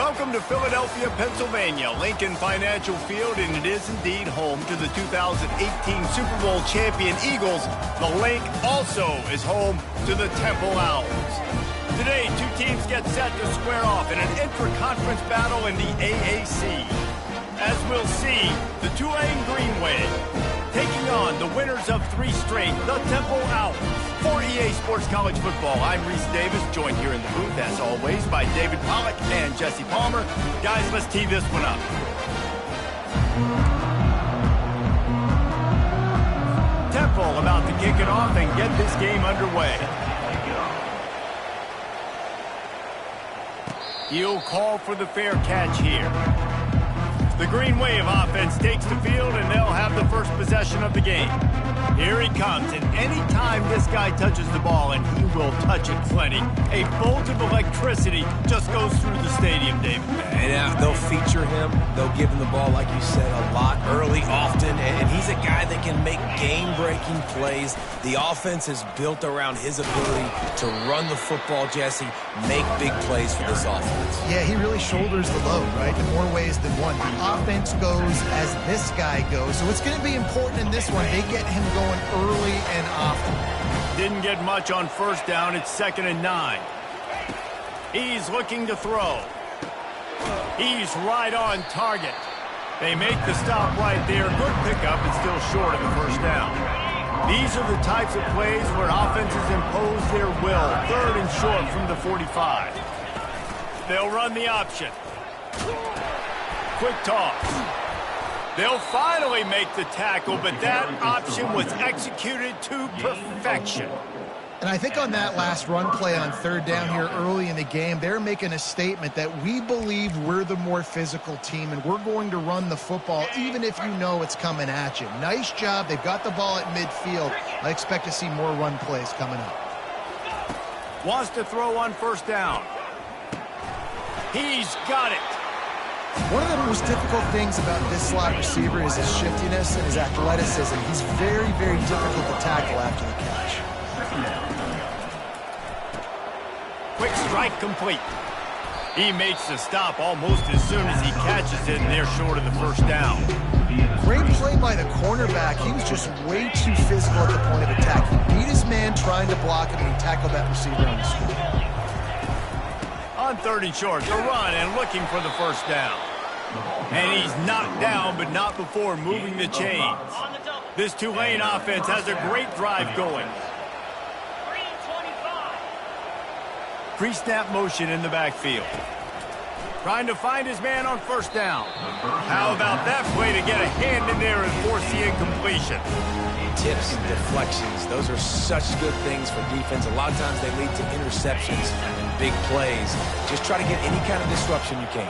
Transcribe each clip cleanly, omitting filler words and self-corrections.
Welcome to Philadelphia, Pennsylvania, Lincoln Financial Field, and it is indeed home to the 2018 Super Bowl champion Eagles. The Link also is home to the Temple Owls. Today, two teams get set to square off in an intra-conference battle in the AAC. As we'll see, the Tulane Green Wave taking on the winners of three straight, the Temple Owls. For EA Sports College Football, I'm Reese Davis, joined here in the booth, as always, by David Pollack and Jesse Palmer. Guys, let's tee this one up. Temple about to kick it off and get this game underway. He'll call for the fair catch here. The Green Wave offense takes the field, and they'll have the first possession of the game. Here he comes, and any time this guy touches the ball, and he will touch it plenty, a bolt of electricity just goes through the stadium, David. And they'll feature him. They'll give him the ball, like you said, a lot, early, often, and he's a guy that can make game-breaking plays. The offense is built around his ability to run the football, Jesse, make big plays for this offense. Yeah, he really shoulders the load, right, in more ways than one. The offense goes as this guy goes, so it's going to be important in this one. They get him going early and often. Didn't get much on first down. It's 2nd and 9. He's looking to throw. He's right on target. They make the stop right there. Good pickup and still short of the first down. These are the types of plays where offenses impose their will. 3rd and short from the 45. They'll run the option. Quick toss. They'll finally make the tackle, but that option was executed to perfection. And I think on that last run play on 3rd down here early in the game, they're making a statement that we believe we're the more physical team and we're going to run the football even if you know it's coming at you. Nice job. They've got the ball at midfield. I expect to see more run plays coming up. Wants to throw on 1st down. He's got it. One of the most difficult things about this slot receiver is his shiftiness and his athleticism. He's very, very difficult to tackle after the catch. Quick strike complete. He makes the stop almost as soon as he catches it, and they're short of the 1st down. Great play by the cornerback. He was just way too physical at the point of attack. He beat his man trying to block him, and he tackled that receiver on the screen. On 3rd and short, the run and looking for the 1st down. And he's knocked down, but not before moving the chains. This Tulane offense has a great drive going. Pre-snap motion in the backfield. Trying to find his man on 1st down. How about that play to get a hand in there and force the incompletion? Tips and deflections, those are such good things for defense. A lot of times they lead to interceptions and big plays. Just try to get any kind of disruption you can.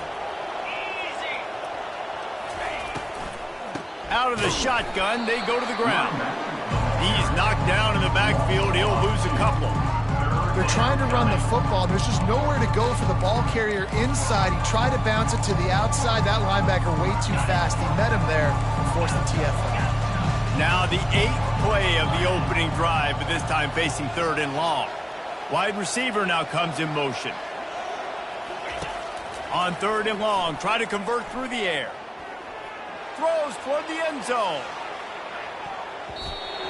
Out of the shotgun, they go to the ground. He's knocked down in the backfield. He'll lose a couple. They're trying to run the football. There's just nowhere to go for the ball carrier inside. He tried to bounce it to the outside. That linebacker way too fast. He met him there and forced the TFL. Now the 8th play of the opening drive, but this time facing 3rd and long. Wide receiver now comes in motion. On 3rd and long, try to convert through the air. Throws toward the end zone.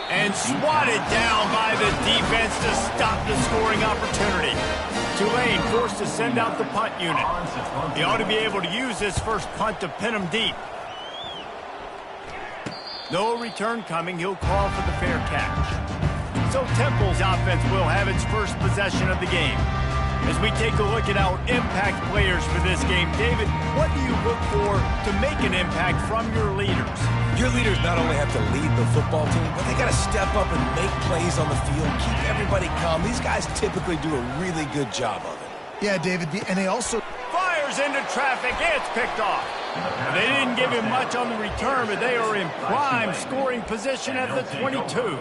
And swatted down by the defense to stop the scoring opportunity. Tulane forced to send out the punt unit. He ought to be able to use this first punt to pin him deep. No return coming. He'll call for the fair catch. So Temple's offense will have its first possession of the game. As we take a look at our impact players for this game, David, what do you look for to make an impact from your leaders? Your leaders not only have to lead the football team, but they got to step up and make plays on the field, keep everybody calm. These guys typically do a really good job of it. Yeah, David, and they also fires into traffic. It's picked off. They didn't give him much on the return, but they are in prime scoring position at the 22.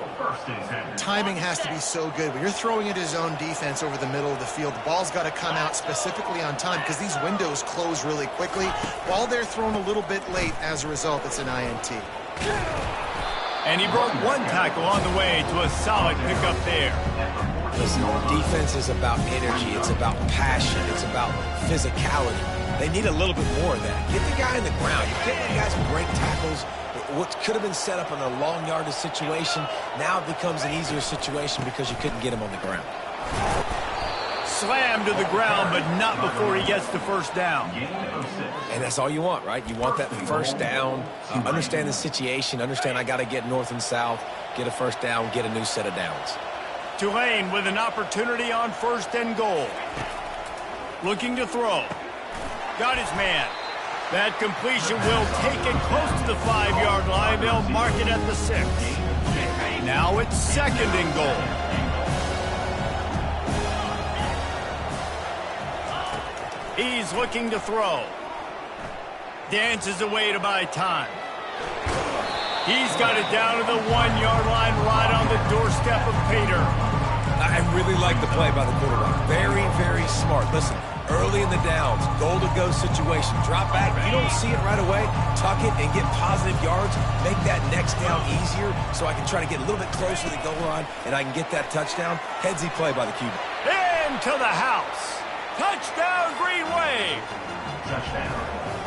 Timing has to be so good. When you're throwing at his own defense over the middle of the field, the ball's got to come out specifically on time because these windows close really quickly. While they're thrown a little bit late, as a result, it's an INT. And he broke one tackle on the way to a solid pickup there. Listen, defense is about energy. It's about passion. It's about physicality. They need a little bit more of that. Get the guy in the ground. You can't let guys break tackles. What could have been set up in a long yardage situation, now it becomes an easier situation because you couldn't get him on the ground. Slammed to the ground, but not before he gets the first down. And that's all you want, right? You want that first down, understand the situation, understand I got to get north and south, get a first down, get a new set of downs. Tulane with an opportunity on 1st and goal. Looking to throw. Got his man. That completion will take it close to the 5-yard line. They'll mark it at the 6. Now it's 2nd and goal. He's looking to throw. Dances away to buy time. He's got it down to the 1-yard line right on the doorstep of Pater. I really like the play by the quarterback. Very, very smart. Listen, early in the downs, goal-to-go situation. Drop back. You don't see it right away. Tuck it and get positive yards. Make that next down easier so I can try to get a little bit closer to the goal line and I can get that touchdown. Headsy play by the QB. Into the house. Touchdown, Green Wave. Touchdown.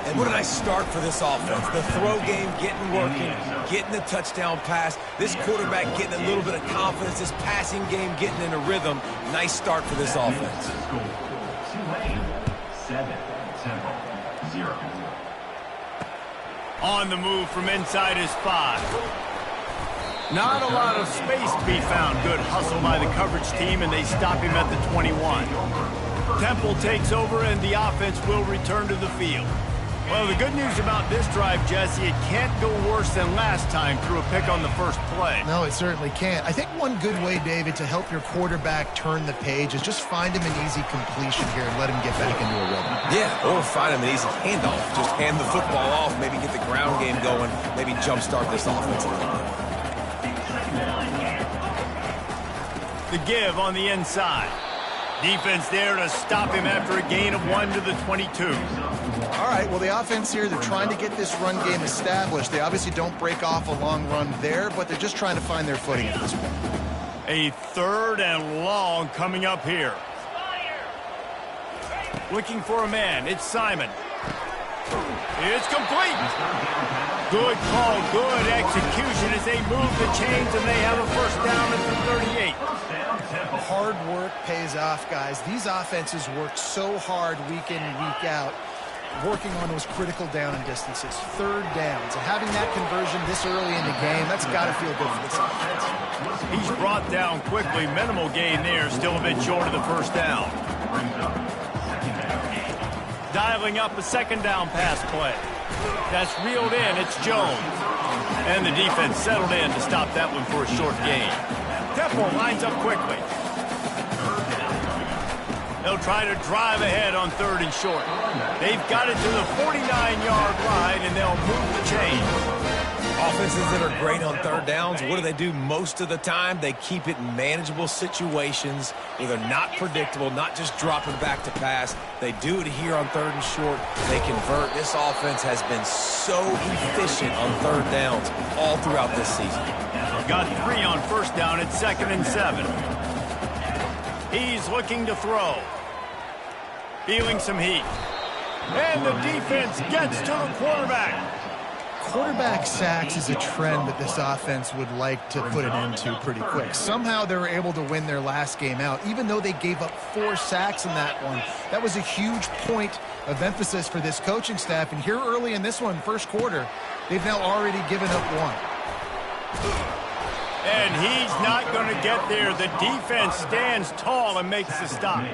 And what a nice start for this offense. The throw game getting working, getting the touchdown pass. This quarterback getting a little bit of confidence. This passing game getting in a rhythm. Nice start for this offense. On the move from inside his 5. Not a lot of space to be found. Good hustle by the coverage team, and they stop him at the 21. Temple takes over, and the offense will return to the field. Well, the good news about this drive, Jesse, it can't go worse than last time through a pick on the first play. No, it certainly can't. I think one good way, David, to help your quarterback turn the page is just find him an easy completion here and let him get back into a rhythm. Yeah, or find him an easy handoff. Just hand the football off, maybe get the ground game going, maybe jumpstart this offense a little bit. The give on the inside. Defense there to stop him after a gain of 1 to the 22. All right, well, the offense here, they're trying to get this run game established. They obviously don't break off a long run there, but they're just trying to find their footing at this point. A 3rd and long coming up here. Looking for a man. It's Simon. It's complete. Good call, good execution as they move the chains and they have a first down at the 38. Hard work pays off, guys. These offenses work so hard week in and week out, working on those critical down and distances, 3rd downs. And having that conversion this early in the game, that's got to feel good for this offense. He's brought down quickly. Minimal gain there, still a bit short of the first down. Dialing up a 2nd down pass play. That's reeled in. It's Jones. And the defense settled in to stop that one for a short gain. Temple lines up quickly. They'll try to drive ahead on 3rd and short. They've got it to the 49-yard line, and they'll move the chains. Offenses that are great on 3rd downs, what do most of the time? They keep it in manageable situations where they're not predictable, not just dropping back to pass. They do it here on 3rd and short. They convert. This offense has been so efficient on 3rd downs all throughout this season. Got 3 on 1st down at 2nd and 7. He's looking to throw. Feeling some heat. And the defense gets to the quarterback. Quarterback sacks is a trend that this offense would like to put an end to pretty quick. Somehow they were able to win their last game out, even though they gave up 4 sacks in that one. That was a huge point of emphasis for this coaching staff. And here early in this one, first quarter, they've now already given up 1. And he's not going to get there. The defense stands tall and makes the stop.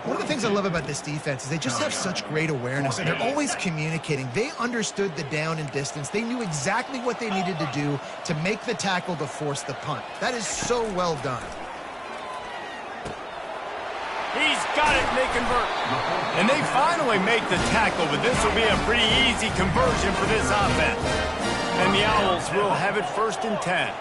One of the things I love about this defense is they just have such great awareness, and they're always communicating. They understood the down and distance. They knew exactly what they needed to do to make the tackle to force the punt. That is so well done. He's got it, and they convert. And they finally make the tackle, but this will be a pretty easy conversion for this offense. And the Owls will have it 1st and 10.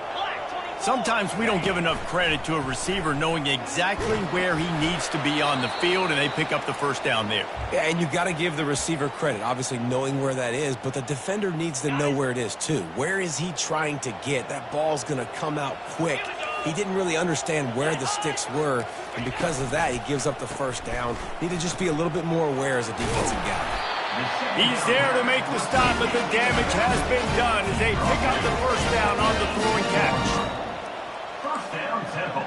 Sometimes we don't give enough credit to a receiver knowing exactly where he needs to be on the field, and they pick up the first down there. Yeah, and you got to give the receiver credit, obviously knowing where that is, but the defender needs to know where it is too. Where is he trying to get? That ball's going to come out quick. he didn't really understand where the sticks were, and because of that, he gives up the first down. Need to just be a little bit more aware as a defensive guy. He's there to make the stop, but the damage has been done as they pick up the first down on the throwing catch. First down, Temple.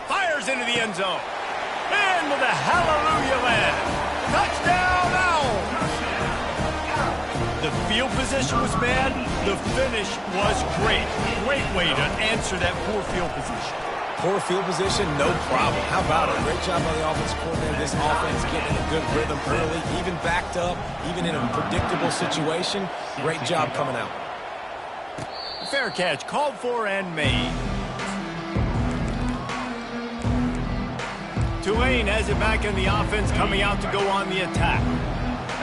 Fires into the end zone. Into the hallelujah land. Touchdown, Owls! The field position was bad. The finish was great. Great way to answer that poor field position. Poor field position, no problem. How about it? Great job by the offensive coordinator. This offense getting in a good rhythm early, even backed up, even in a predictable situation. Great job coming out. Fair catch, called for and made. Tulane has it back in the offense, coming out to go on the attack.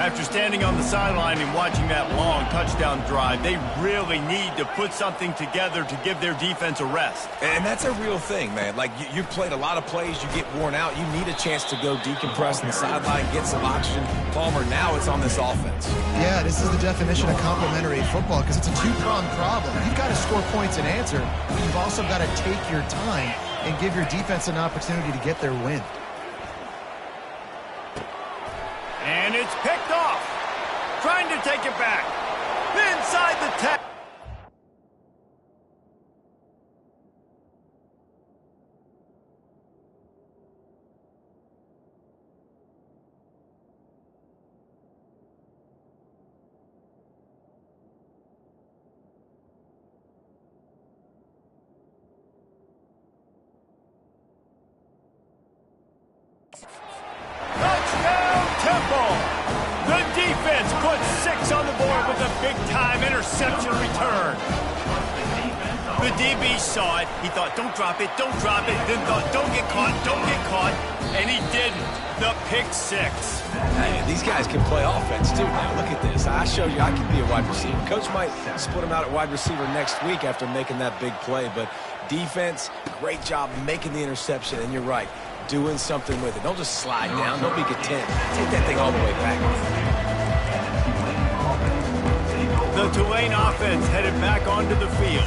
After standing on the sideline and watching that long touchdown drive, they really need to put something together to give their defense a rest. And that's a real thing, man. Like, you played a lot of plays, you get worn out, you need a chance to go decompress on the sideline, get some oxygen. Palmer, now it's on this offense. Yeah, this is the definition of complementary football because it's a two-pronged problem. You've got to score points and answer, but you've also got to take your time and give your defense an opportunity to get their win. And it's picked off. Trying to take it back. Inside the 10. Touchdown, Temple! The defense puts 6 on the board with a big-time interception return. The DB saw it. He thought, don't drop it, then thought, don't get caught, and he didn't. The pick 6. Hey, these guys can play offense, too. Now, look at this. I showed you I can be a wide receiver. Coach might split him out at wide receiver next week after making that big play, but defense, great job making the interception, and you're right, doing something with it. Don't just slide down. Don't be content. Take that thing all the way back. The Tulane offense headed back onto the field.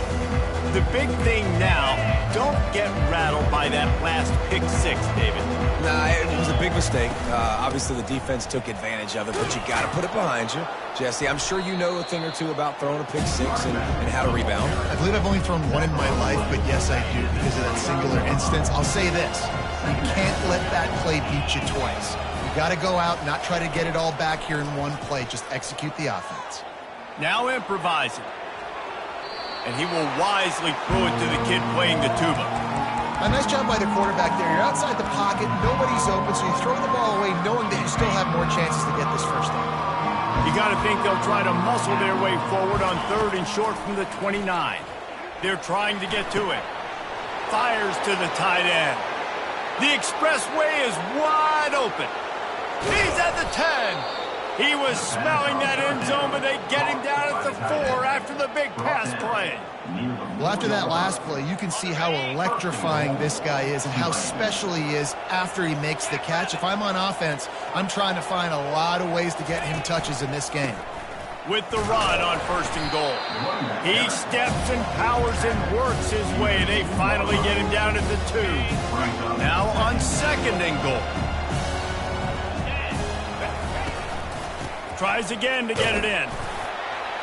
The big thing now, don't get rattled by that last pick 6, David. Nah, it was a big mistake. Obviously, the defense took advantage of it, but you got to put it behind you. Jesse, I'm sure you know a thing or two about throwing a pick 6 and how to rebound. I believe I've only thrown one in my life, but yes, I do because of that singular instance. I'll say this. You can't let that play beat you twice. You got to go out, not try to get it all back here in one play. Just execute the offense. Now improvising. And he will wisely throw it to the kid playing the tuba. A nice job by the quarterback there. You're outside the pocket, nobody's open, so you throw the ball away knowing that you still have more chances to get this first down. You got to think they'll try to muscle their way forward on 3rd and short from the 29. They're trying to get to it. Fires to the tight end. The expressway is wide open. He's at the 10. He was smelling that end zone, but they get him down at the 4 after the big pass play. Well, after that last play, you can see how electrifying this guy is and how special he is after he makes the catch. If I'm on offense, I'm trying to find a lot of ways to get him touches in this game. With the run on 1st and goal. He steps and powers and works his way. They finally get him down at the 2. Now on 2nd and goal. Tries again to get it in.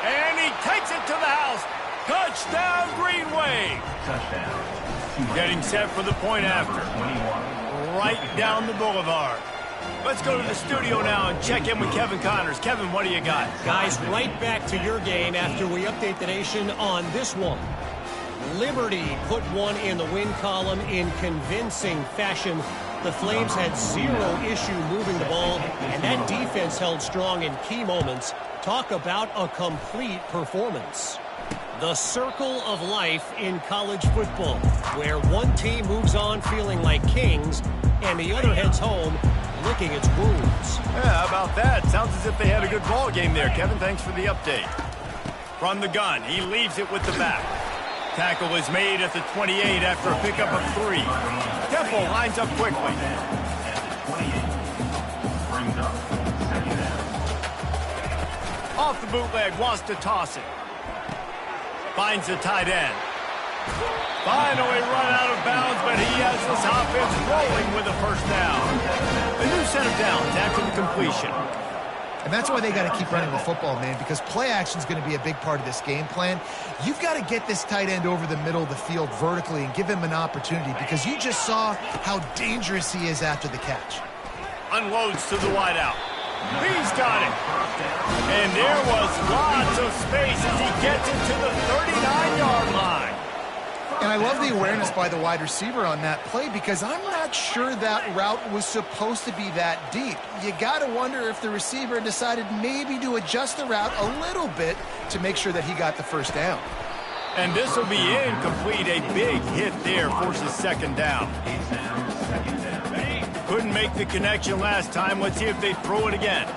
And he takes it to the house. Touchdown, Green Wave. Touchdown. Getting set for the point after. Right down the boulevard. Let's go to the studio now and check in with Kevin Connors. Kevin, what do you got? Guys, right back to your game after we update the nation on this one. Liberty put one in the win column in convincing fashion. The Flames had 0 issue moving the ball, and that defense held strong in key moments. Talk about a complete performance. The circle of life in college football, where one team moves on feeling like kings, and the other heads home licking its wounds. Yeah, how about that? Sounds as if they had a good ball game there. Kevin, thanks for the update. From the gun, he leaves it with the back. Tackle is made at the 28 after a pickup of 3. Temple lines up quickly. Off the bootleg, wants to toss it. Finds the tight end. Finally run out of bounds, but he has this offense rolling with a first down. A new set of downs after the completion. And that's why they got to keep running the football, man, because play action is going to be a big part of this game plan. You've got to get this tight end over the middle of the field vertically and give him an opportunity, because you just saw how dangerous he is after the catch. Unloads to the wideout. He's got it. And there was lots of space as he gets it to the 39-yard line. And I love the awareness by the wide receiver on that play, because I'm not sure that route was supposed to be that deep. You got to wonder if the receiver decided maybe to adjust the route a little bit to make sure that he got the first down. And this will be incomplete. A big hit there forces second down. Couldn't make the connection last time. Let's see if they throw it again.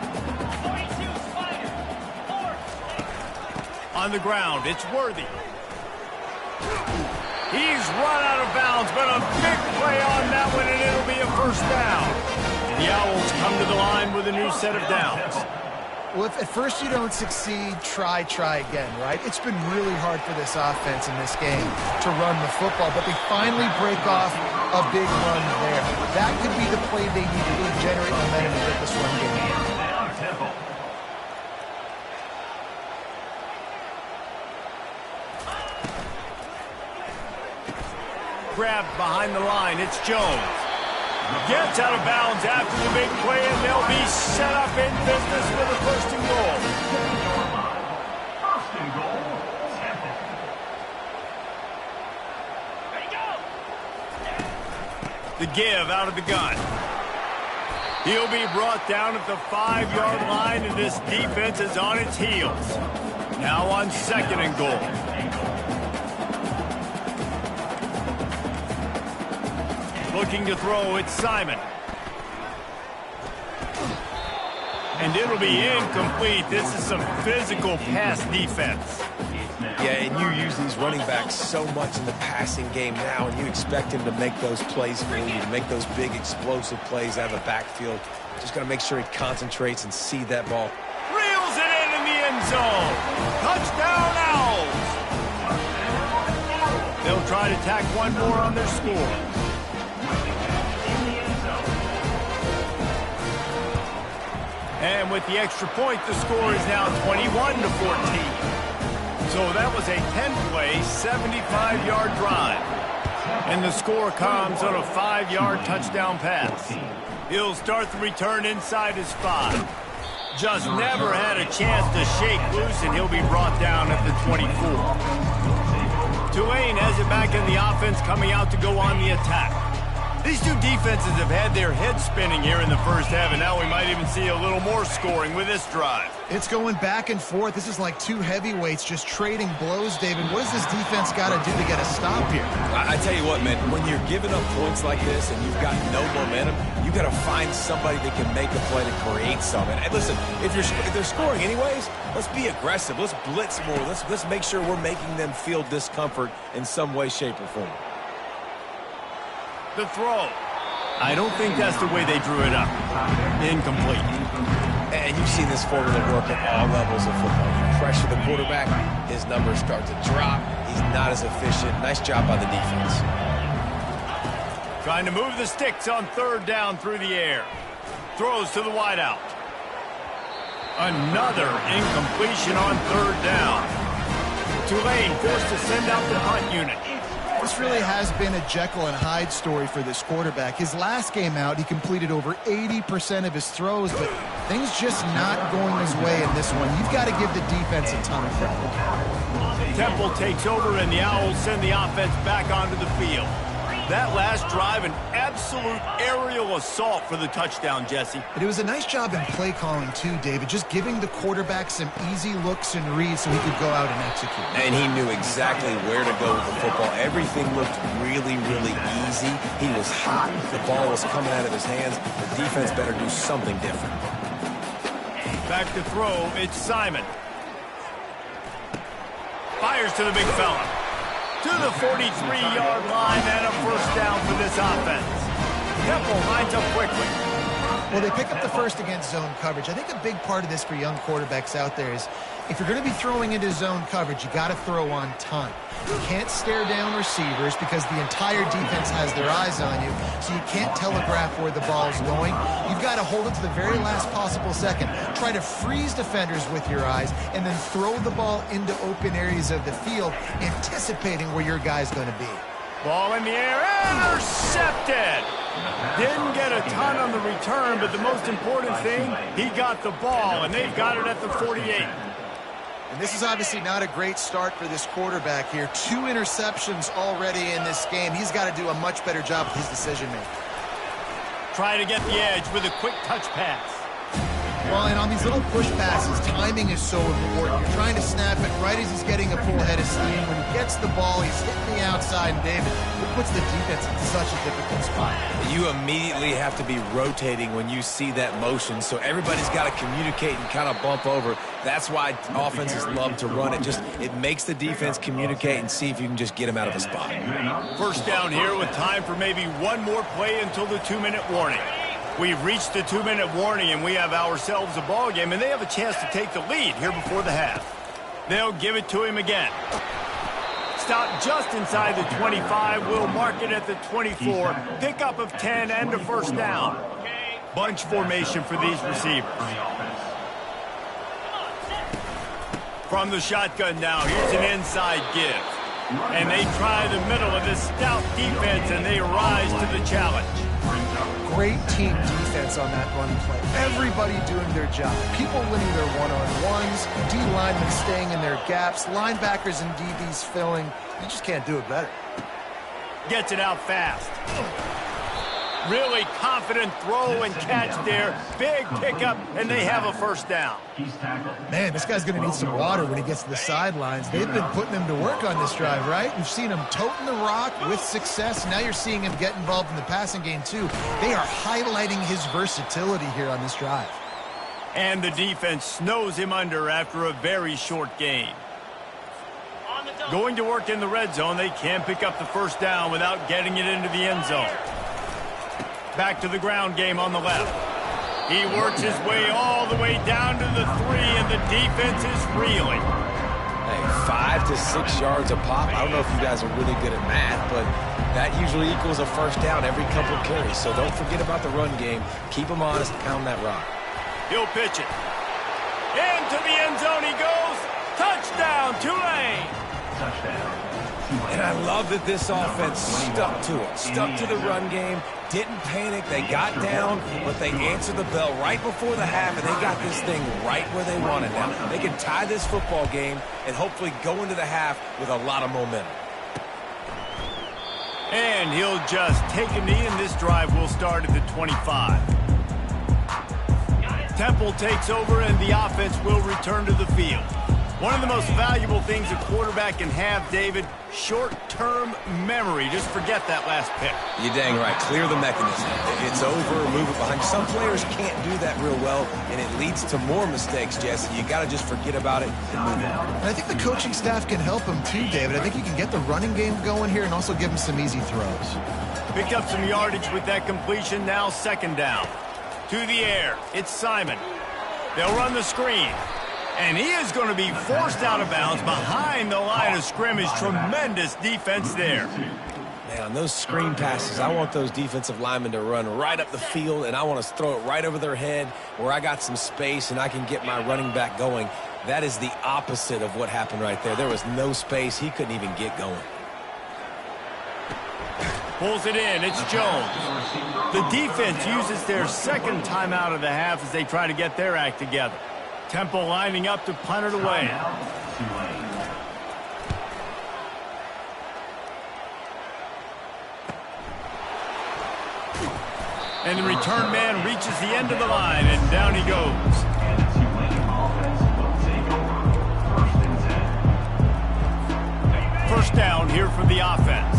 On the ground, it's Worthy. He's run out of bounds, but a big play on that one, and it'll be a first down. The Owls come to the line with a new set of downs. Well, if at first you don't succeed, try again, right? It's been really hard for this offense in this game to run the football, but they finally break off a big run there. That could be the play they need to really generate momentum and get this run game. Grabbed behind the line, it's Jones. Gets out of bounds after the big play, and they'll be set up in business with a first and goal. First and goal, Temple. The give out of the gun. He'll be brought down at the 5-yard line, and this defense is on its heels. Now on second and goal. Looking to throw, it's Simon. And it'll be incomplete. This is some physical pass defense. Yeah, and you use these running backs so much in the passing game now, and you expect him to make those plays for you, to make those big explosive plays out of the backfield. Just got to make sure he concentrates and see that ball. Reels it in the end zone. Touchdown, Owls. They'll try to tack one more on their score. And with the extra point, the score is now 21-14. So that was a 10-play, 75-yard drive. And the score comes on a 5-yard touchdown pass. He'll start the return inside his 5. Just never had a chance to shake loose, and he'll be brought down at the 24. Tulane has it back in the offense, coming out to go on the attack. These two defenses have had their heads spinning here in the first half, and now we might even see a little more scoring with this drive. It's going back and forth. This is like two heavyweights just trading blows, David. What does this defense got to do to get a stop here? I tell you what, man, when you're giving up points like this and you've got no momentum, you got to find somebody that can make a play to create something. And listen, if they're scoring anyways, let's be aggressive. Let's blitz more. Let's make sure we're making them feel discomfort in some way, shape, or form. The throw. I don't think that's the way they drew it up. Incomplete. And you've seen this formula work at all levels of football. You pressure the quarterback, his numbers start to drop. He's not as efficient. Nice job by the defense. Trying to move the sticks on third down through the air. Throws to the wideout. Another incompletion on third down. Tulane forced to send out the punt unit. This really has been a Jekyll and Hyde story for this quarterback. His last game out, he completed over 80% of his throws, but things just not going his way in this one. You've got to give the defense a ton of credit. Temple takes over, and the Owls send the offense back onto the field. That last drive, an absolute aerial assault for the touchdown, Jesse. But it was a nice job in play calling, too, David, just giving the quarterback some easy looks and reads so he could go out and execute. And he knew exactly where to go with the football. Everything looked really, really easy. He was hot. The ball was coming out of his hands. The defense better do something different. Back to throw, it's Simon. Fires to the big fella. To the 43-yard line, and a first down for this offense. Temple lines up quickly. Well, they pick up the first against zone coverage. I think a big part of this for young quarterbacks out there is if you're going to be throwing into zone coverage, you got to throw on time. You can't stare down receivers because the entire defense has their eyes on you, so you can't telegraph where the ball's going. You've got to hold it to the very last possible second. Try to freeze defenders with your eyes and then throw the ball into open areas of the field, anticipating where your guy's going to be. Ball in the air, intercepted! Didn't get a ton on the return, but the most important thing, he got the ball, and they've got it at the 48. And this is obviously not a great start for this quarterback here. 2 interceptions already in this game. He's got to do a much better job with his decision-making. Try to get the edge with a quick touch pass. Well, and on these little push passes, timing is so important. You're trying to snap it right as he's getting a full head of steam. When he gets the ball, he's hitting the outside, and David, it puts the defense in such a difficult spot. You immediately have to be rotating when you see that motion, so everybody's got to communicate and kind of bump over. That's why offenses love to run it. It makes the defense communicate and see if you can just get him out of a spot. First down here with time for maybe one more play until the 2-minute warning. We've reached the 2-minute warning, and we have ourselves a ball game, and they have a chance to take the lead here before the half. They'll give it to him again. Stop just inside the 25. We'll mark it at the 24. Pickup of 10 and a first down. Bunch formation for these receivers. From the shotgun now, here's an inside give. And they try the middle of this stout defense, and they rise to the challenge. Great team defense on that run play. Everybody doing their job. People winning their one-on-ones, D linemen staying in their gaps, linebackers and DBs filling. You just can't do it better. Gets it out fast. Really confident throw and catch there. Big pickup, and they have a first down. Man, this guy's going to need some water when he gets to the sidelines. They've been putting him to work on this drive, right? You've seen him toting the rock with success. Now you're seeing him get involved in the passing game, too. They are highlighting his versatility here on this drive. And the defense snows him under after a very short game. Going to work in the red zone, they can't pick up the first down without getting it into the end zone. Back to the ground game on the left. He works his way all the way down to the 3, and the defense is reeling. Hey, 5 to 6 yards a pop. I don't know if you guys are really good at math, but that usually equals a first down every couple of carries. So don't forget about the run game. Keep them honest, pound that rock. He'll pitch it. Into the end zone he goes. Touchdown, Tulane. And I love that this offense stuck to it. Stuck to the run game. Didn't panic. They got down, but they answered the bell right before the half, and they got this thing right where they wanted. Now, they can tie this football game and hopefully go into the half with a lot of momentum. And he'll just take a knee, and this drive will start at the 25. Temple takes over, and the offense will return to the field. One of the most valuable things a quarterback can have, David, short-term memory. Just forget that last pick. You're dang right. Clear the mechanism. It's over, move it behind. Some players can't do that real well, and it leads to more mistakes, Jesse. You got to just forget about it and move on. And I think the coaching staff can help him too, David. I think you can get the running game going here and also give him some easy throws. Picked up some yardage with that completion. Now second down. To the air. It's Simon. They'll run the screen. And he is going to be forced out of bounds behind the line of scrimmage. Tremendous defense there. Man, on those screen passes, I want those defensive linemen to run right up the field, and I want to throw it right over their head where I got some space and I can get my running back going. That is the opposite of what happened right there. There was no space. He couldn't even get going. Pulls it in. It's Jones. The defense uses their second timeout of the half as they try to get their act together. Temple lining up to punt it away. And the return man reaches the end of the line, and down he goes. First down here for the offense.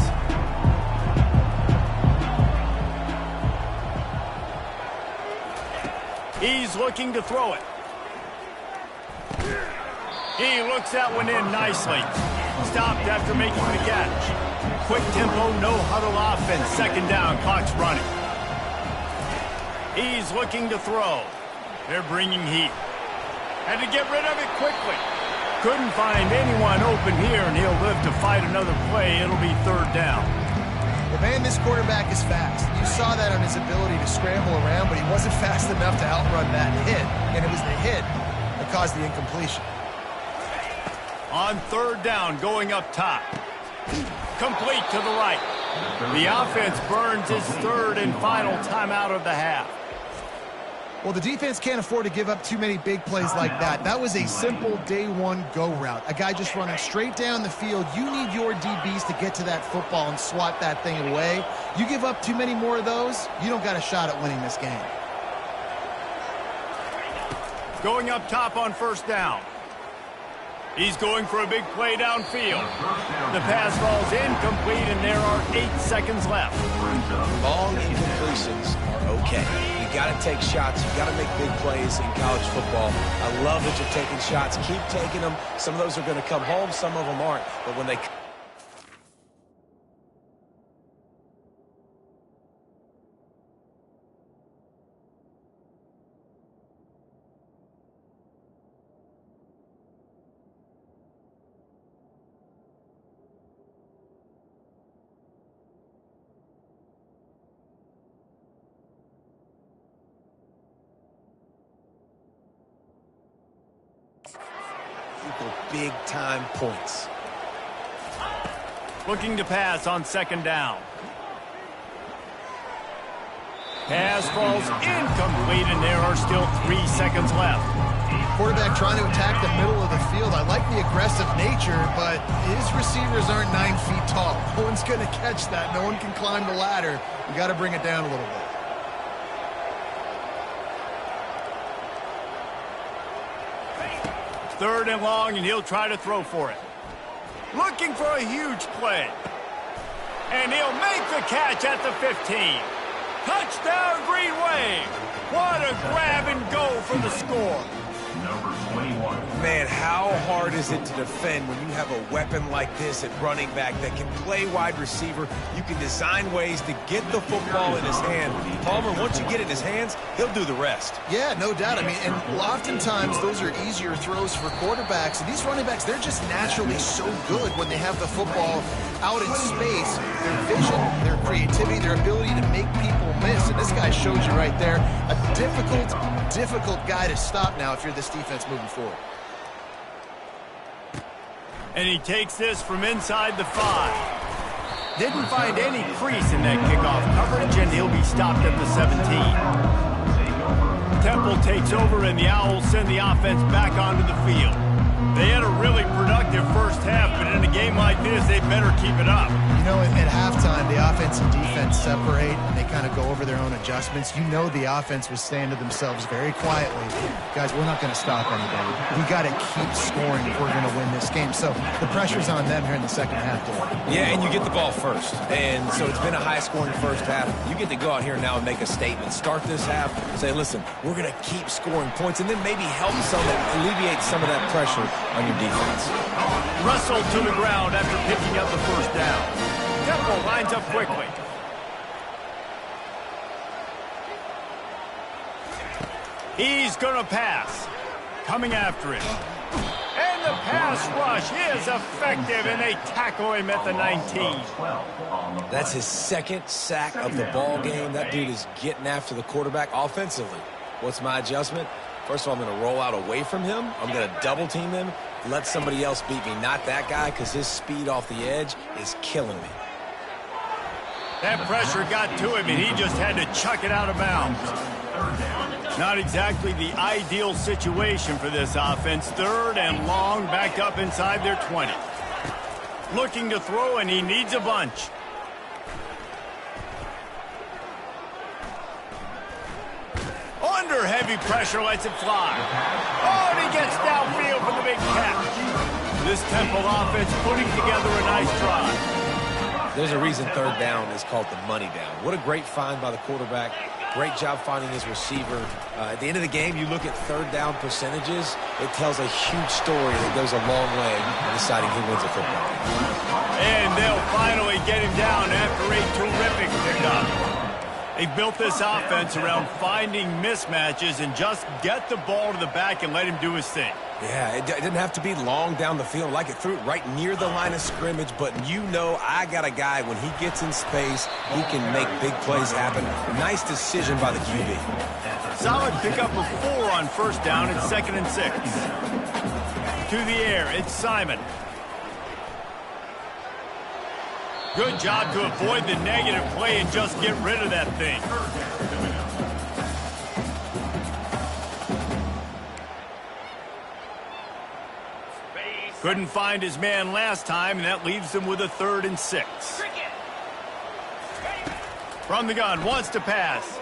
He's looking to throw it. He looks that one in nicely. Stopped after making the catch. Quick tempo, no huddle offense. Second down, clock's running. He's looking to throw. They're bringing heat. Had to get rid of it quickly. Couldn't find anyone open here, and he'll live to fight another play. It'll be third down. Well, man, this quarterback is fast. You saw that on his ability to scramble around, but he wasn't fast enough to outrun that hit, and it was the hit that caused the incompletion. On third down, going up top. Complete to the right. The offense burns its third and final timeout of the half. Well, the defense can't afford to give up too many big plays like that. That was a simple day one go route. A guy just running straight down the field. You need your DBs to get to that football and swat that thing away. You give up too many more of those, you don't got a shot at winning this game. Going up top on first down. He's going for a big play downfield. The pass falls incomplete, and there are 8 seconds left. Long incompletions are okay. You got to take shots. You got to make big plays in college football. I love that you're taking shots. Keep taking them. Some of those are going to come home. Some of them aren't. But when they big-time points. Looking to pass on second down. Pass falls incomplete, and there are still 3 seconds left. Quarterback trying to attack the middle of the field. I like the aggressive nature, but his receivers aren't 9 feet tall. No one's going to catch that. No one can climb the ladder. You got to bring it down a little bit. Third and long, and he'll try to throw for it. Looking for a huge play. And he'll make the catch at the 15. Touchdown, Green Wave. What a grab and go for the score. Number 21. Man, how hard is it to defend when you have a weapon like this at running back that can play wide receiver? You can design ways to get the football in his hand. Palmer, once you get it in his hands, he'll do the rest. Yeah, no doubt. I mean, and oftentimes those are easier throws for quarterbacks. And these running backs, they're just naturally so good when they have the football out in space. Their vision, their creativity, their ability to make people miss. And this guy shows you right there a difficult guy to stop now if you're this defense moving forward. And he takes this from inside the 5. Didn't find any crease in that kickoff coverage, and he'll be stopped at the 17. Temple takes over, and the Owls send the offense back onto the field. They had a really productive first half, but in a game like this, they better keep it up. You know, at halftime, the offense and defense separate, and they kind of go over their own adjustments. You know the offense was saying to themselves very quietly, guys, we're not going to stop anybody. We got to keep scoring if we're going to win this game. So the pressure's on them here in the second half. Yeah, and you get the ball first. And so it's been a high-scoring first half. You get to go out here now and make a statement. Start this half, say, listen, we're going to keep scoring points, and then maybe help alleviate some of that pressure on your defense. Russell to the ground after picking up the first down. Temple lines up quickly. He's going to pass. Coming after him. And the pass rush is effective, and they tackle him at the 19. That's his second sack of the ball game. That dude is getting after the quarterback offensively. What's my adjustment? First of all, I'm going to roll out away from him. I'm going to double team him, let somebody else beat me, not that guy, because his speed off the edge is killing me. That pressure got to him, and he just had to chuck it out of bounds. Not exactly the ideal situation for this offense. Third and long, back up inside their 20. Looking to throw, and he needs a bunch. Under heavy pressure, lets it fly. Oh, and he gets downfield for the big catch. This Temple offense putting together a nice drive. There's a reason third down is called the money down. What a great find by the quarterback. Great job finding his receiver. At the end of the game, you look at third down percentages. It tells a huge story that goes a long way in deciding who wins a football game. And they'll finally get him down after a terrific pickup. They built this offense around finding mismatches and just get the ball to the back and let him do his thing. Yeah, it didn't have to be long down the field. Like it threw it right near the line of scrimmage, but you know I got a guy, when he gets in space, he can make big plays happen. Nice decision by the QB. Solid pickup of 4 on first down and 2nd and 6. To the air, it's Simon. Good job to avoid the negative play and just get rid of that thing. Couldn't find his man last time, and that leaves him with a 3rd and 6. From the gun, wants to pass.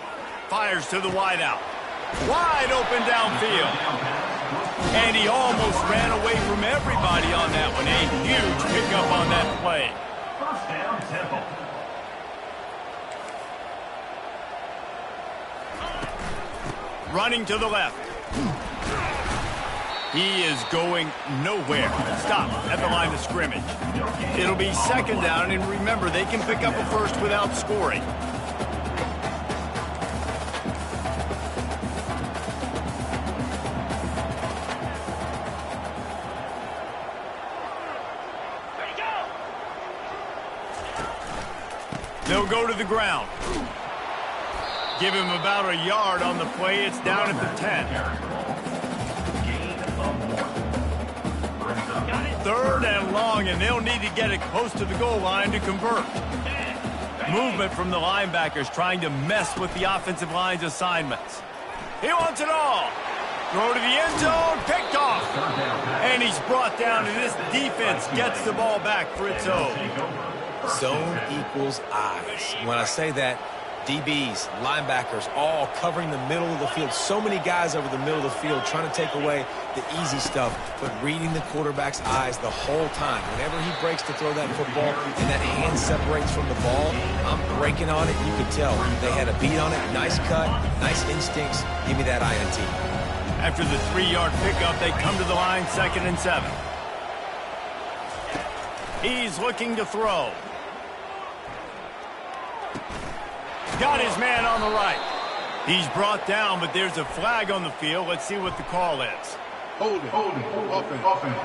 Fires to the wideout. Wide open downfield. And he almost ran away from everybody on that one. A huge pickup on that play. First down, Temple. Running to the left. He is going nowhere. Stop at the line of scrimmage. It'll be 2nd down, and remember, they can pick up a first without scoring. They'll go to the ground. Give him about a yard on the play. It's down at the 10. 3rd and long, and they'll need to get it close to the goal line to convert. Movement from the linebackers trying to mess with the offensive line's assignments. He wants it all. Throw to the end zone, picked off. And he's brought down, and this defense gets the ball back for its own. Zone equals eyes. When I say that, DBs, linebackers, all covering the middle of the field. So many guys over the middle of the field trying to take away the easy stuff, but reading the quarterback's eyes the whole time. Whenever he breaks to throw that football and that hand separates from the ball, I'm breaking on it. You can tell they had a beat on it. Nice cut, nice instincts. Give me that INT. After the 3-yard pickup, they come to the line, 2nd and 7. He's looking to throw. Got his man on the right. He's brought down, but there's a flag on the field. Let's see what the call is. Hold it. Offense.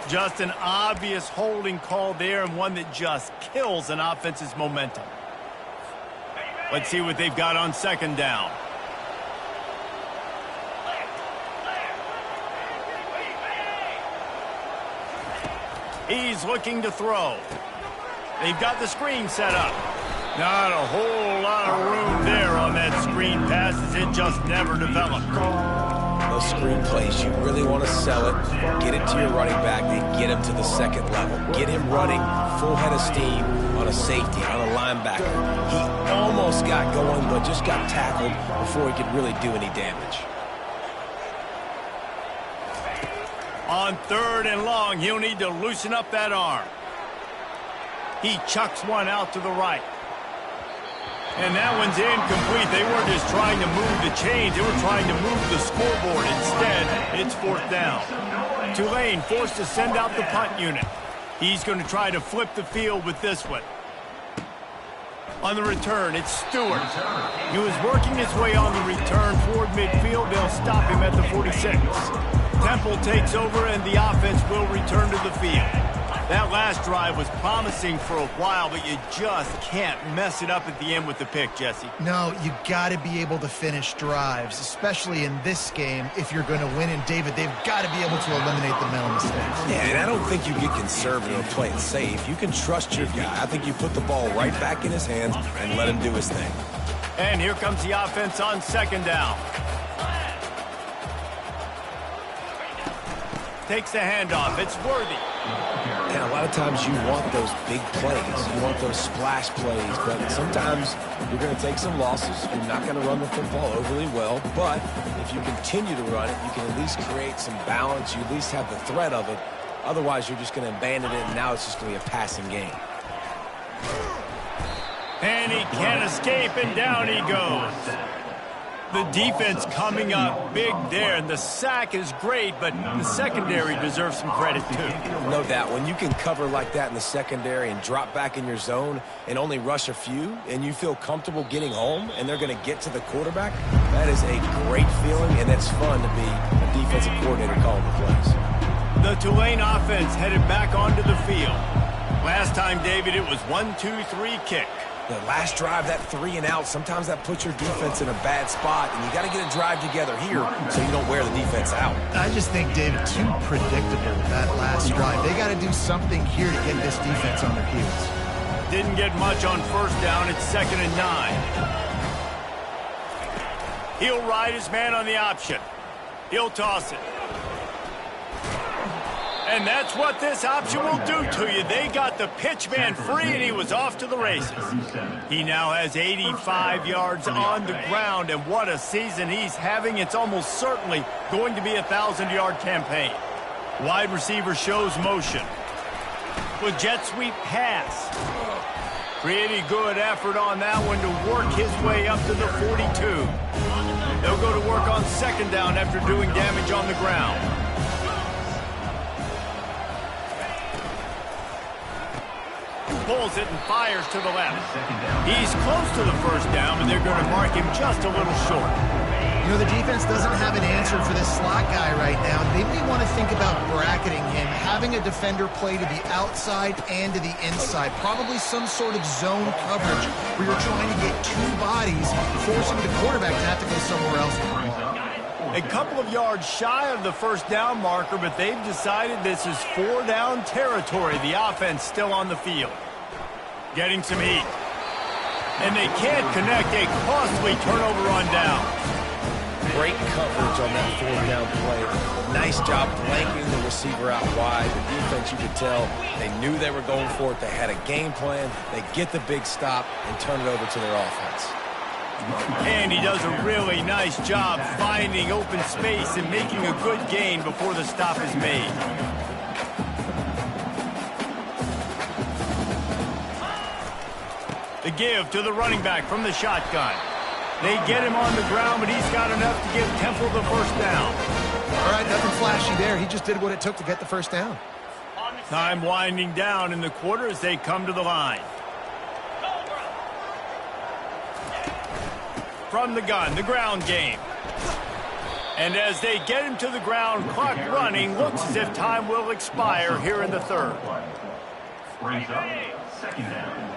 Just an obvious holding call there, and one that just kills an offense's momentum. Let's see what they've got on 2nd down. He's looking to throw. They've got the screen set up. Not a whole lot of room there on that screen pass, as it just never developed. Those screen plays, you really want to sell it, get it to your running back, and get him to the 2nd level. Get him running full head of steam on a safety, on a linebacker. He almost got going, but just got tackled before he could really do any damage. On 3rd and long, he'll need to loosen up that arm. He chucks one out to the right. And that one's incomplete. They weren't just trying to move the chains. They were trying to move the scoreboard. Instead, it's 4th down. Tulane forced to send out the punt unit. He's going to try to flip the field with this one. On the return, it's Stewart. He was working his way on the return toward midfield. They'll stop him at the 46. Temple takes over, and the offense will return to the field. That last drive was promising for a while, but you just can't mess it up at the end with the pick, Jesse. No, you got to be able to finish drives, especially in this game if you're going to win. And, David, they've got to be able to eliminate the mental mistakes. Yeah, and I don't think you get conservative or play it safe. You can trust your guy. I think you put the ball right back in his hands and let him do his thing. And here comes the offense on 2nd down. Takes the handoff. It's Worthy. And a lot of times you want those big plays. You want those splash plays. But sometimes you're going to take some losses. You're not going to run the football overly well. But if you continue to run it, you can at least create some balance. You at least have the threat of it. Otherwise, you're just going to abandon it, and now it's just going to be a passing game. And he can't escape, and down he goes. The defense coming up big there, and the sack is great, but the secondary deserves some credit too. No doubt. When you can cover like that in the secondary and drop back in your zone and only rush a few, and you feel comfortable getting home and they're going to get to the quarterback, that is a great feeling, and it's fun to be a defensive coordinator calling the plays. The Tulane offense headed back onto the field. Last time, David, it was 1-2-3 kick. The last drive, that 3 and out, sometimes that puts your defense in a bad spot, and you got to get a drive together here so you don't wear the defense out. I just think, David, too predictable that last drive. They got to do something here to get this defense on their heels. Didn't get much on first down. It's 2nd and 9. He'll ride his man on the option. He'll toss it. And that's what this option will do to you. They got the pitch man free, and he was off to the races. He now has 85 yards on the ground, and what a season he's having. It's almost certainly going to be a 1,000-yard campaign. Wide receiver shows motion. With jet sweep pass. Pretty good effort on that one to work his way up to the 42. They'll go to work on 2nd down after doing damage on the ground. Pulls it and fires to the left. He's close to the first down, but they're going to mark him just a little short. You know, the defense doesn't have an answer for this slot guy right now. They may want to think about bracketing him, having a defender play to the outside and to the inside. Probably some sort of zone coverage where you're trying to get 2 bodies, forcing the quarterback to have to go somewhere else. A couple of yards shy of the first down marker, but they've decided this is 4-down territory. The offense still on the field. Getting some heat. And they can't connect. A costly turnover on down. Great coverage on that 4th down play. Nice job blanking the receiver out wide. The defense, you could tell, they knew they were going for it. They had a game plan. They get the big stop and turn it over to their offense. And he does a really nice job finding open space and making a good gain before the stop is made. The give to the running back from the shotgun. They get him on the ground, but he's got enough to give Temple the first down. All right, nothing flashy there. He just did what it took to get the first down. Time winding down in the quarter as they come to the line. From the gun, the ground game. And as they get him to the ground, clock running, looks as if time will expire here in the 3rd. Brings up 2nd down.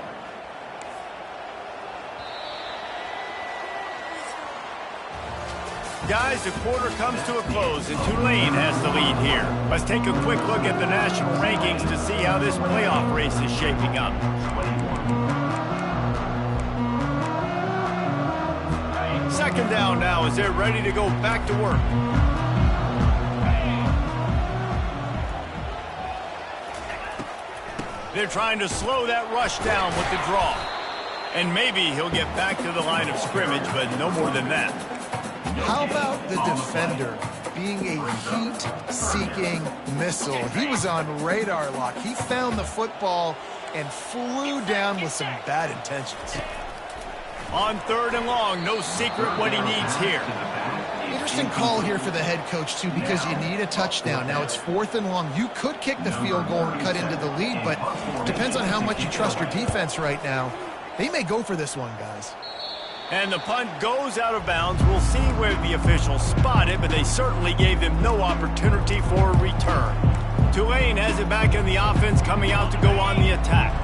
Guys, the quarter comes to a close, and Tulane has the lead here. Let's take a quick look at the national rankings to see how this playoff race is shaping up. Second down now as they're ready to go back to work. They're trying to slow that rush down with the draw. And maybe he'll get back to the line of scrimmage, but no more than that. How about the defender being a heat-seeking missile? He was on radar lock. He found the football and flew down with some bad intentions. On 3rd and long, no secret what he needs here. Interesting call here for the head coach, too, because you need a touchdown. Now it's 4th and long. You could kick the field goal and cut into the lead, but depends on how much you trust your defense right now. They may go for this one, guys. And the punt goes out of bounds. We'll see where the officials spot it, but they certainly gave them no opportunity for a return. Tulane has it back in the offense, coming out to go on the attack.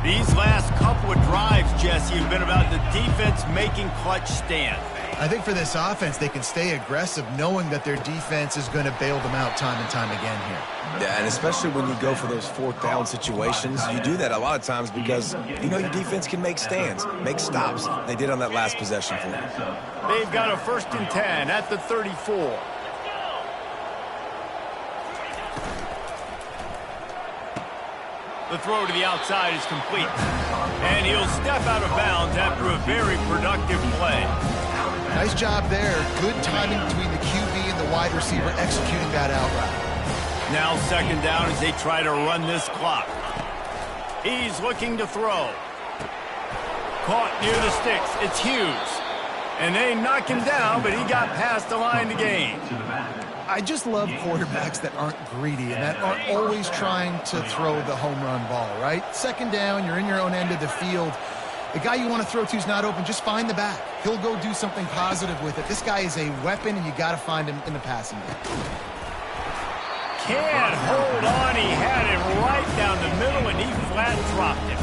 These last couple of drives, Jesse, have been about the defense making clutch stand. I think for this offense, they can stay aggressive knowing that their defense is going to bail them out time and time again here. Yeah, and especially when you go for those 4th down situations, you do that a lot of times because you know your defense can make stands, make stops. They did on that last possession for them. They've got a 1st and 10 at the 34. The throw to the outside is complete. And he'll step out of bounds after a very productive play. Nice job there. Good timing between the QB and the wide receiver executing that out route. Now 2nd down as they try to run this clock. He's looking to throw. Caught near the sticks. It's Hughes. And they knock him down, but he got past the line to gain. I just love quarterbacks that aren't greedy and that aren't always trying to throw the home run ball, right? Second down, you're in your own end of the field. The guy you want to throw to is not open. Just find the back. He'll go do something positive with it. This guy is a weapon, and you got to find him in the passing game. Can't hold on. He had it right down the middle, and he flat dropped it.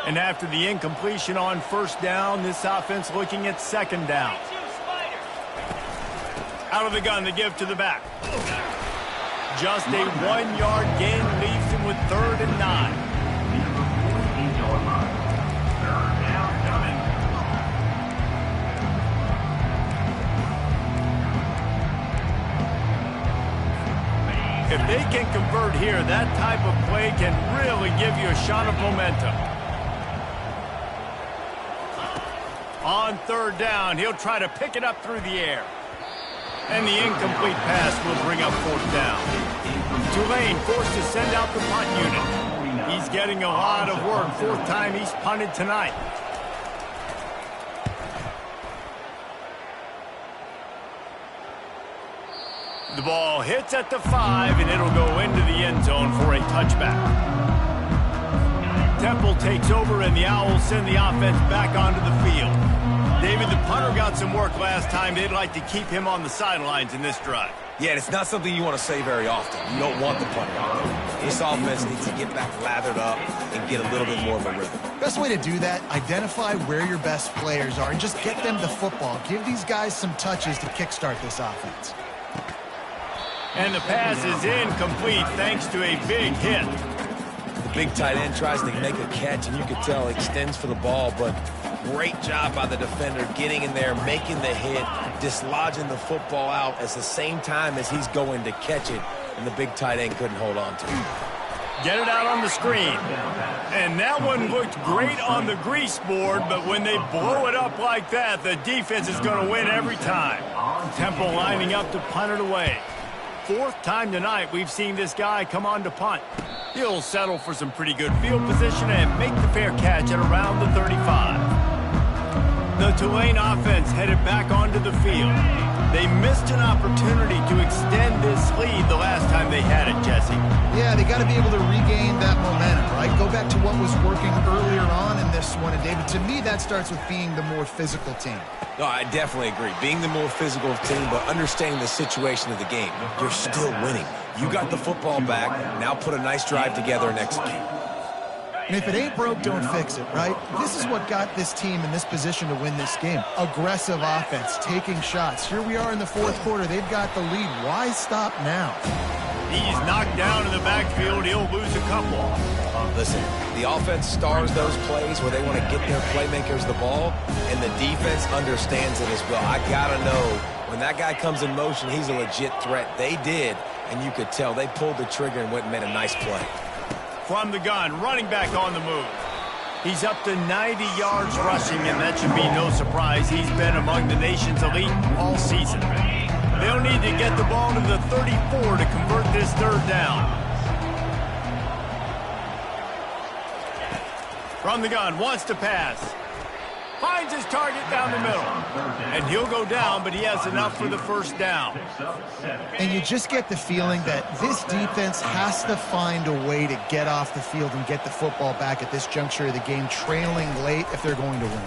And after the incompletion on first down, this offense looking at second down. Out of the gun, the give to the back. Just a 1-yard gain leaves him with 3rd and 9. If they can convert here, that type of play can really give you a shot of momentum. On 3rd down, he'll try to pick it up through the air. And the incomplete pass will bring up 4th down. Tulane forced to send out the punt unit. He's getting a lot of work. 4th time he's punted tonight. The ball hits at the 5, and it'll go into the end zone for a touchback. Temple takes over, and the Owls send the offense back onto the field. David, the punter got some work last time. They'd like to keep him on the sidelines in this drive. Yeah, and it's not something you want to say very often. You don't want the punter out there. This offense needs to get back lathered up and get a little bit more of a rhythm. Best way to do that, identify where your best players are and just get them the football. Give these guys some touches to kickstart this offense. And the pass is incomplete thanks to a big hit. The big tight end tries to make a catch, and you can tell extends for the ball, but great job by the defender getting in there, making the hit, dislodging the football out at the same time as he's going to catch it, and the big tight end couldn't hold on to it. Get it out on the screen. And that one looked great on the grease board, but when they blow it up like that, the defense is going to win every time. Temple lining up to punt it away. 4th time tonight we've seen this guy come on to punt. He'll settle for some pretty good field position and make the fair catch at around the 35. The Tulane offense headed back onto the field. They missed an opportunity to extend this lead the last time they had it, Jesse. Yeah, they got to be able to regain that momentum, right? Go back to what was working earlier on in this one. And, David, to me, that starts with being the more physical team. No, I definitely agree. Being the more physical team, but understanding the situation of the game. You're still winning. You got the football back. Now put a nice drive together and execute. And if it ain't broke, don't fix it, right? This is what got this team in this position to win this game. Aggressive offense, taking shots. Here we are in the 4th quarter. They've got the lead. Why stop now? He's knocked down in the backfield. He'll lose a couple. Listen, the offense stars those plays where they want to get their playmakers the ball, and the defense understands it as well. I got to know when that guy comes in motion, he's a legit threat. They did, and you could tell they pulled the trigger and went and made a nice play. From the gun, running back on the move. He's up to 90 yards rushing, and that should be no surprise. He's been among the nation's elite all season. They'll need to get the ball to the 34 to convert this 3rd down. From the gun, wants to pass. Finds his target down the middle. And he'll go down, but he has enough for the 1st down. And you just get the feeling that this defense has to find a way to get off the field and get the football back at this juncture of the game, trailing late if they're going to win.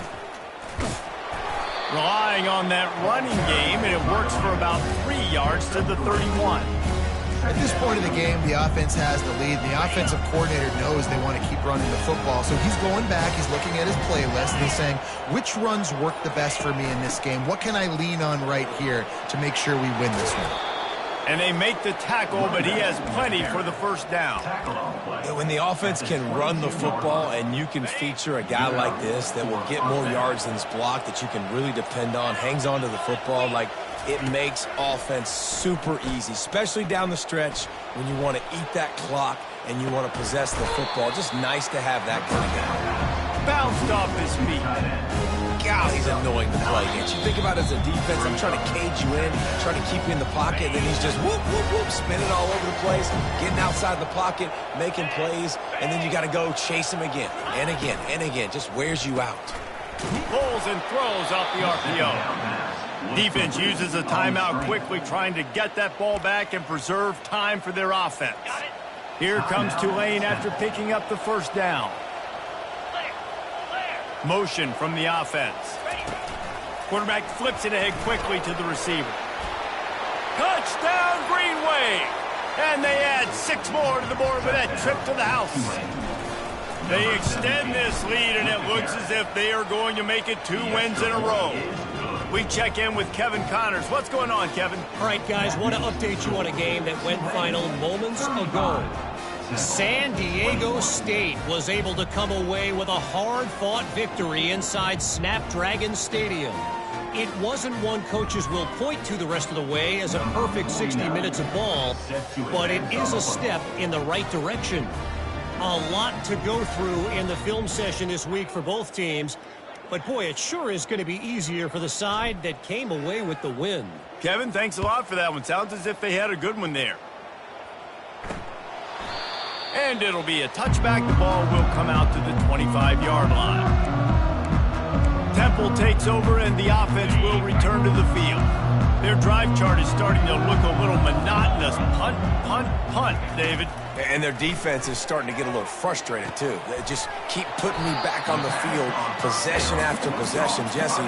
Relying on that running game, and it works for about 3 yards to the 31. At this point of the game, the offense has the lead. The offensive coordinator knows they want to keep running the football. So he's going back, he's looking at his playlist, and he's saying, which runs work the best for me in this game? What can I lean on right here to make sure we win this one? And they make the tackle, but he has plenty for the 1st down. When the offense can run the football and you can feature a guy like this that will get more yards than his block, that you can really depend on, hangs on to the football, like it makes offense super easy, especially down the stretch when you want to eat that clock and you want to possess the football. Just nice to have that kind of guy. Bounced off his feet. God, he's annoying to play against. You think about it as a defense, I'm trying to cage you in, trying to keep you in the pocket, and then he's just whoop, whoop, whoop, spinning all over the place, getting outside the pocket, making plays, and then you got to go chase him again and again and again. Just wears you out. Pulls and throws off the RPO. Defense uses a timeout quickly, trying to get that ball back and preserve time for their offense. Here comes Tulane after picking up the first down. Motion from the offense. Quarterback flips it ahead quickly to the receiver. Touchdown, Green Wave! And they add 6 more to the board with that trip to the house. They extend this lead, and it looks as if they are going to make it 2 wins in a row. We check in with Kevin Connors. What's going on, Kevin? All right, guys, want to update you on a game that went final moments ago. San Diego State was able to come away with a hard-fought victory inside Snapdragon Stadium. It wasn't one coaches will point to the rest of the way as a perfect 60 minutes of ball, but it is a step in the right direction. A lot to go through in the film session this week for both teams, but boy, it sure is going to be easier for the side that came away with the win. Kevin, thanks a lot for that one. Sounds as if they had a good one there. And it'll be a touchback. The ball will come out to the 25-yard line. Temple takes over, and the offense will return to the field. Their drive chart is starting to look a little monotonous. Punt, punt, punt, David. And their defense is starting to get a little frustrated, too. They just keep putting me back on the field, possession after possession. Jesse,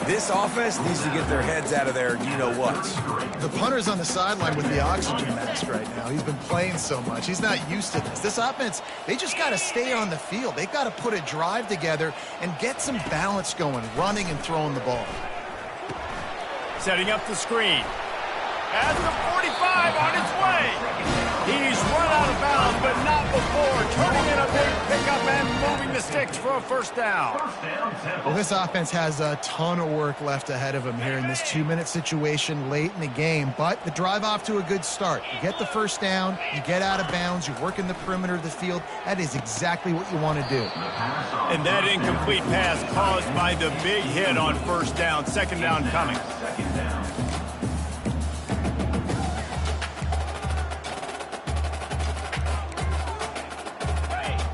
this offense needs to get their heads out of their you-know-whats. The punter's on the sideline with the oxygen mask right now. He's been playing so much. He's not used to this. This offense, they just got to stay on the field. They've got to put a drive together and get some balance going, running and throwing the ball. Setting up the screen. At the 45 on its way. He's run out of bounds, but not before. Turning in a big pickup and moving the sticks for a first down. Well, this offense has a ton of work left ahead of them here in this 2-minute situation late in the game, but the drive off to a good start. You get the first down, you get out of bounds, you work in the perimeter of the field. That is exactly what you want to do. And that incomplete pass caused by the big hit on first down. Second down coming.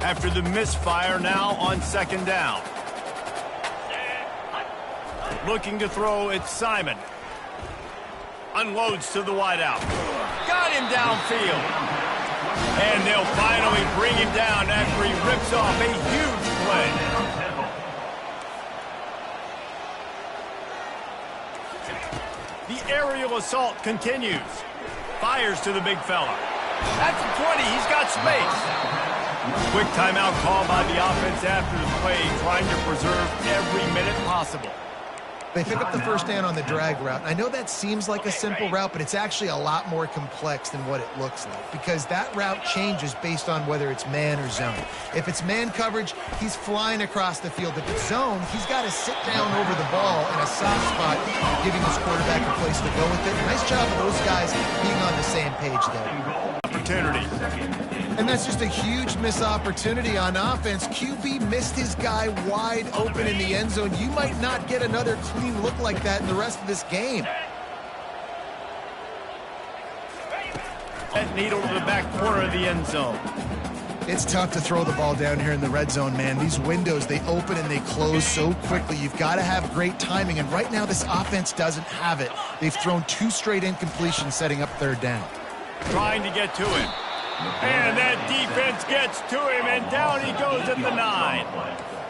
After the misfire, now on second down. Looking to throw, it's Simon. Unloads to the wideout. Got him downfield. And they'll finally bring him down after he rips off a huge play. The aerial assault continues. Fires to the big fella. At the 20, he's got space. Quick timeout call by the offense after the play, trying to preserve every minute possible. They pick up the first down on the drag route. I know that seems like a simple route, but it's actually a lot more complex than what it looks like because that route changes based on whether it's man or zone. If it's man coverage, he's flying across the field. If it's zone, he's got to sit down over the ball in a soft spot, giving his quarterback a place to go with it. Nice job of those guys being on the same page there. Opportunity. And that's just a huge missed opportunity on offense. QB missed his guy wide open in the end zone. You might not get another clean look like that in the rest of this game. That needle to the back corner of the end zone. It's tough to throw the ball down here in the red zone, man. These windows, they open and they close so quickly. You've got to have great timing, and right now this offense doesn't have it. They've thrown 2 straight incompletions setting up third down. Trying to get to him. And that defense gets to him, and down he goes at the 9.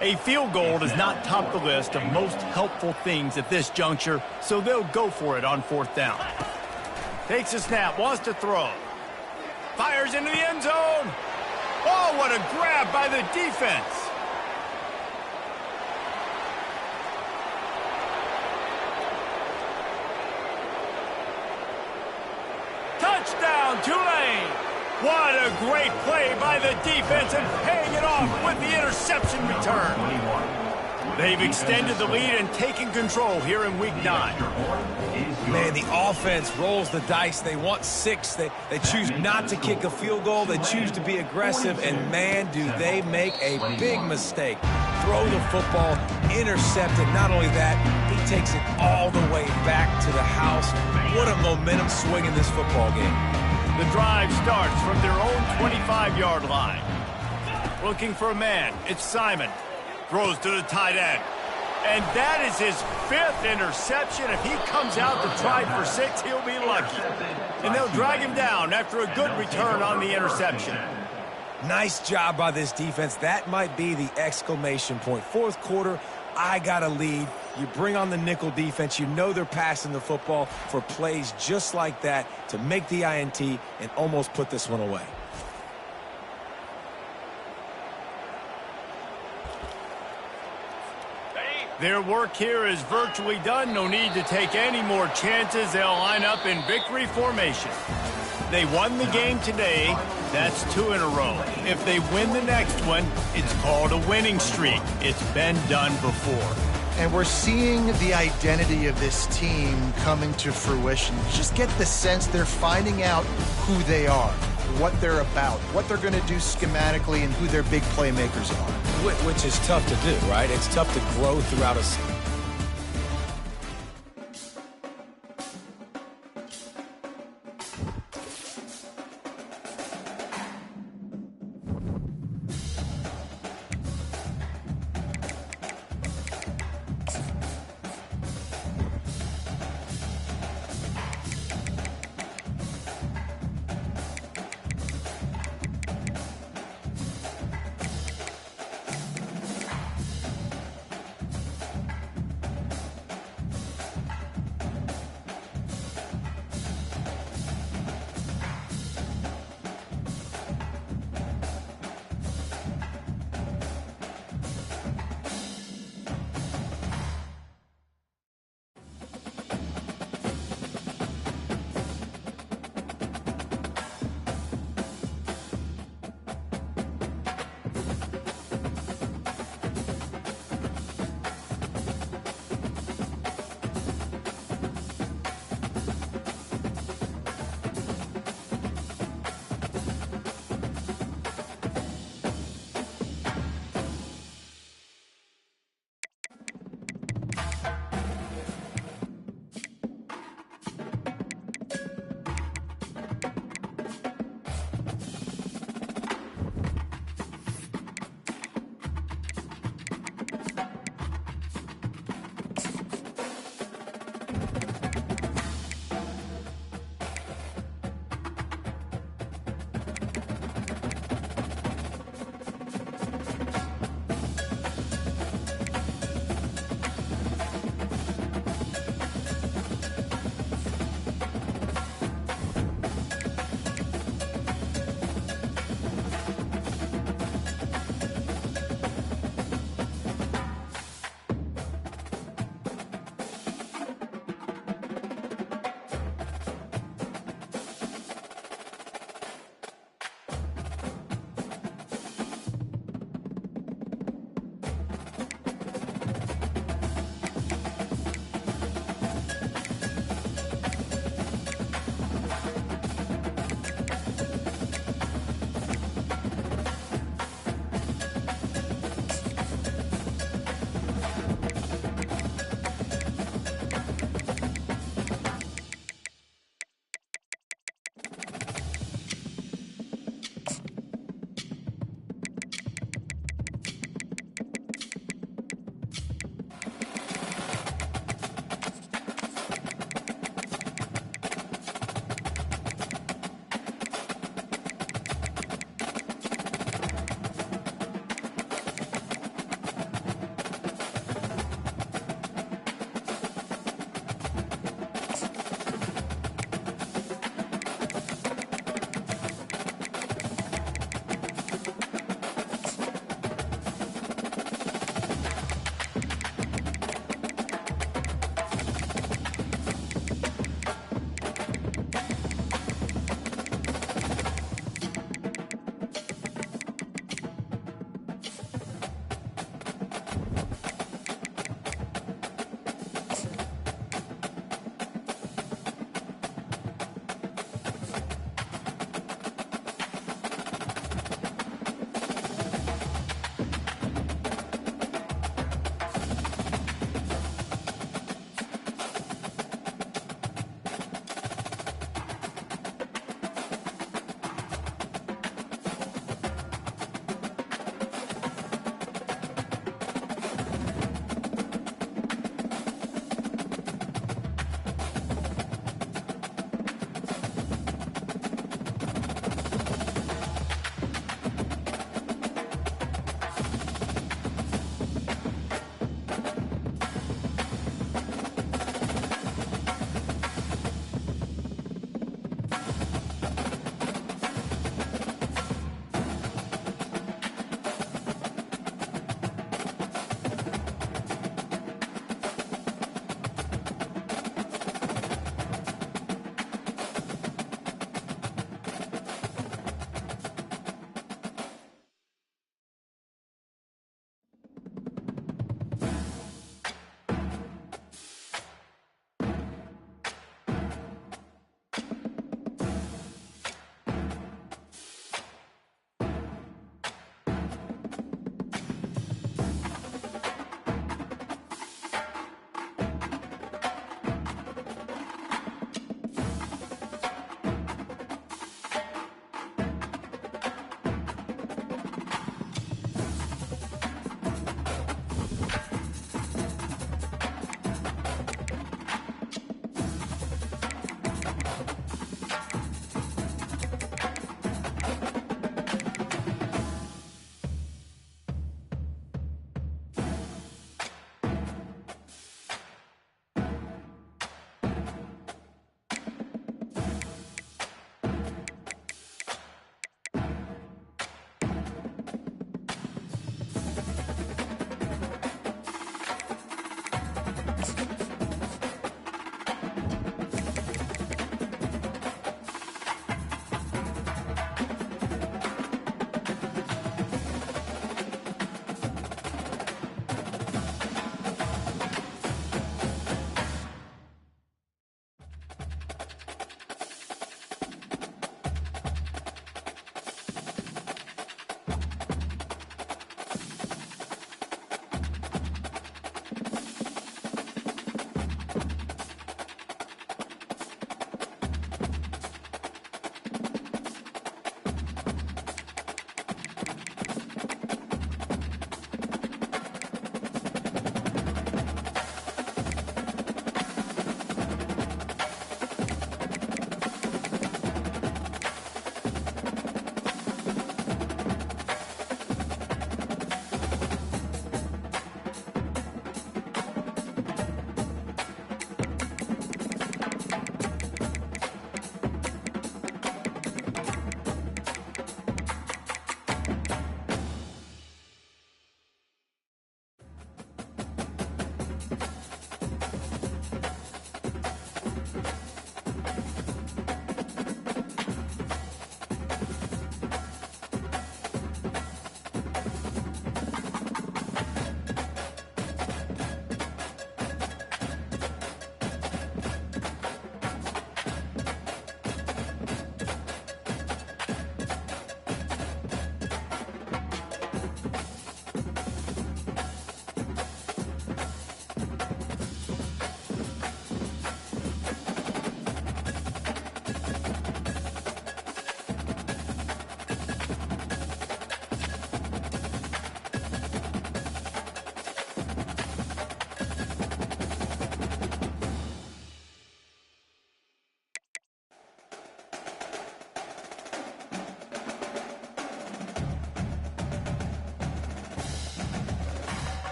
A field goal does not top the list of most helpful things at this juncture, so they'll go for it on fourth down. Takes a snap, wants to throw. Fires into the end zone. Oh, what a grab by the defense. Touchdown, Tulane. What a great play by the defense and paying it off with the interception return. They've extended the lead and taken control here in Week 9. Man, the offense rolls the dice. They want 6. They choose not to kick a field goal. They choose to be aggressive, and man, do they make a big mistake. Throw the football, intercepted. Not only that, he takes it all the way back to the house. What a momentum swing in this football game. The drive starts from their own 25-yard line. Looking for a man. It's Simon. Throws to the tight end. And that is his 5th interception. If he comes out to try for 6, he'll be lucky. And they'll drag him down after a good return on the interception. Nice job by this defense. That might be the exclamation point. Fourth quarter, I got a lead. You bring on the nickel defense. You know they're passing the football for plays just like that to make the INT and almost put this one away. Their work here is virtually done. No need to take any more chances. They'll line up in victory formation. They won the game today. That's 2 in a row. If they win the next one, it's called a winning streak. It's been done before. And we're seeing the identity of this team coming to fruition. You just get the sense they're finding out who they are, what they're about, what they're going to do schematically, and who their big playmakers are. Which is tough to do, right? It's tough to grow throughout a